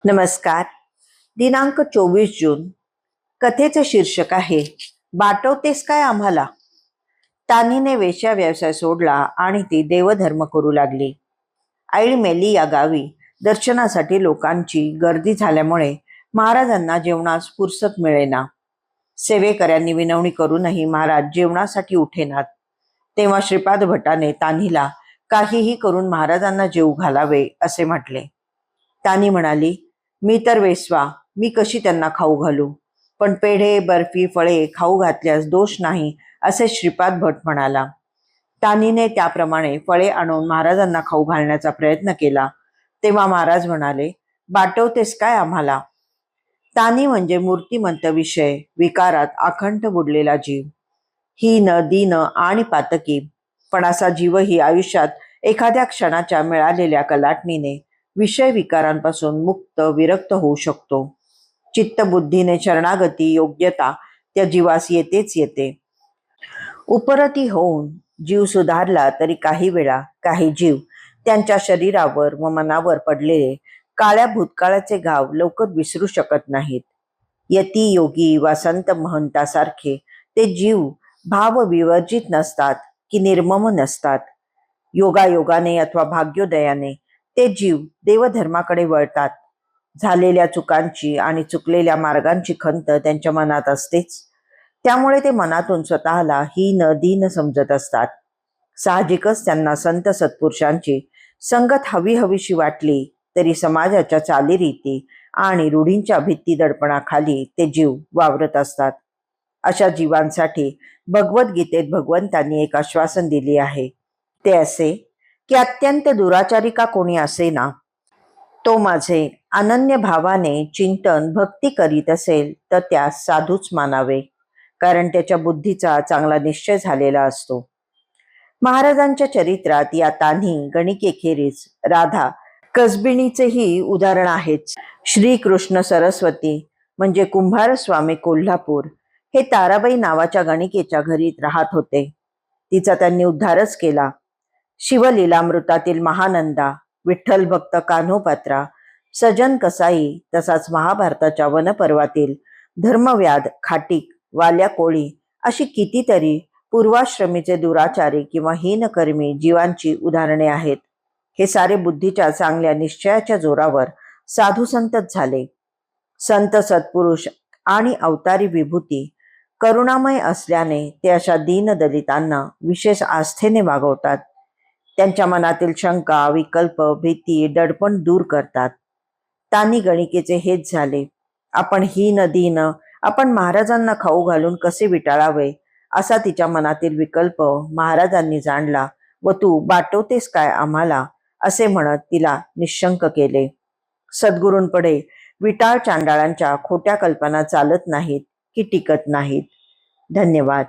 नमस्कार. दिनांक 24 जून. कथेचे शीर्षक आहे बाटवतेस काय आम्हाला. तानीने वेश्या व्यवसाय सोडला आणि ती देवधर्म करू लागली. मेली या गावी दर्शनासाठी लोकांची गर्दी झाल्यामुळे महाराजांना जेवणास फुरसत मिळेना. सेवेकऱ्यांनी विनवणी करूनही महाराज जेवणासाठी उठेनात. तेव्हा श्रीपाद भटाने तान्हीला काहीही करून महाराजांना जेवू घालावे असे म्हटले. तानी म्हणाली, मी तर वेश्वा, मी कशी त्यांना खाऊ घालू. पण पेढे, बर्फी, फळे खाऊ घातल्यास दोष नाही असे श्रीपाद भट म्हणाला. तानीने त्याप्रमाणे फळे आणून महाराजांना खाऊ घालण्याचा प्रयत्न केला. तेव्हा महाराज म्हणाले, बाटवतेस काय आम्हाला. तानी म्हणजे मूर्तिमंत विषय, विकारात आखंड बुडलेला जीव. हीन, दीन आणि पातकी, पण असा जीवही आयुष्यात एखाद्या क्षणाच्या मिळालेल्या कलाटणीने विषय विकारांपासून मुक्त विरक्त होऊ शकतो. चित्तबुद्धीने शरणागती योग्यता त्या जीवास येतेच येते. उपरती होऊन जीव सुधारला तरी काही वेळा काही जीव त्यांच्या शरीरावर व मनावर पडलेले काळ्या भूतकाळाचे घाव लवकर विसरू शकत नाहीत. यती योगी वा संत महंतासारखे ते जीव भाव विवर्जित नसतात की निर्मम नसतात. योगायोगाने अथवा भाग्योदयाने ते जीव देवधर्माकडे वळतात. झालेल्या चुकांची आणि चुकलेल्या मार्गांची खंत त्यांच्या मनात असतेच. त्यामुळे ते मनातून स्वतःला हीन दीन समजत असतात. साहजिकच त्यांना संत सत्पुरुषांची संगत हवी हवीशी वाटली तरी समाजाच्या चालीरीती आणि रूढींच्या भित्ती दडपणाखाली ते जीव वावरत असतात. अशा जीवांसाठी भगवद्गीतेत भगवंतांनी एक आश्वासन दिले आहे. ते असे की अत्यंत दुराचारी का कोणी असेना, तो माझे अनन्य भावाने चिंतन भक्ती करीत असेल तर त्यास साधूच मानावे, कारण त्याच्या बुद्धीचा चांगला निश्चय झालेला असतो. महाराजांच्या चरित्रात या तान्ही गणिकेखेरीज राधा कसबिणीचेही उदाहरण आहेच. श्रीकृष्ण सरस्वती म्हणजे कुंभारस्वामी कोल्हापूर हे ताराबाई नावाच्या गणिकेच्या घरी राहत होते. तिचा त्यांनी उद्धारच केला. शिवलीलामृतातील महानंदा, विठ्ठल भक्त कान्होपात्रा, सजन कसाई, तसाच महाभारताच्या वनपर्वातील धर्मव्याध खाटीक, वाल्या कोळी अशी कितीतरी पूर्वाश्रमीचे दुराचारी किंवा हीनकर्मी जीवांची उदाहरणे आहेत. हे सारे बुद्धीच्या चांगल्या निश्चयाच्या जोरावर साधू संतच झाले. संत सत्पुरुष आणि अवतारी विभूती करुणामय असल्याने ते अशा दीनदलितांना विशेष आस्थेने वागवतात. त्यांच्या मनातील शंका, विकल्प, भीती, दडपण दूर करतात. तानी गणिकेचे हेच झाले. आपण हीन दीन, आपण महाराजांना खाऊ घालून कसे विटाळावे असा तिच्या मनातील विकल्प महाराजांनी जाणला व तू बाटवतेस काय आम्हाला असे म्हणत तिला निशंक केले. सद्गुरूंपुढे विटाळ चांडाळांच्या खोट्या कल्पना चालत नाहीत की टिकत नाहीत. धन्यवाद.